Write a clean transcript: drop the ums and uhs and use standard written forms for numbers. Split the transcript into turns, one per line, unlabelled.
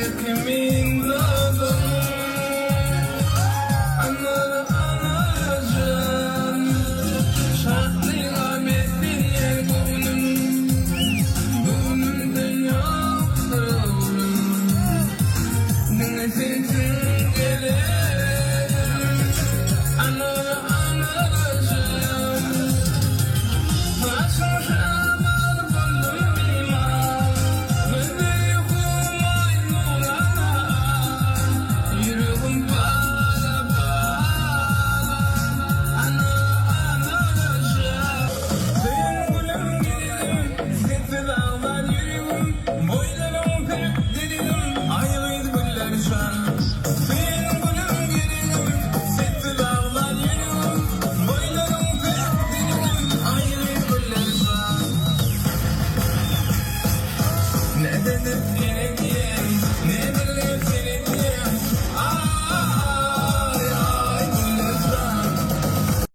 kimin dağılır anları anacağım şartlığa metniye bunun dünyasının dinlesin gelir anları anacağım başım şamal buldum iman beni humayнула yüreğim bala bala anacağım senin gülüm gidelim sensiz ağlar yüreğim boylarım pek dedim ayrıydı güller şan senin gülüm gidelim sensiz ağlar yüreğim boylarım pek dedim ayrıydı güller şan ne denir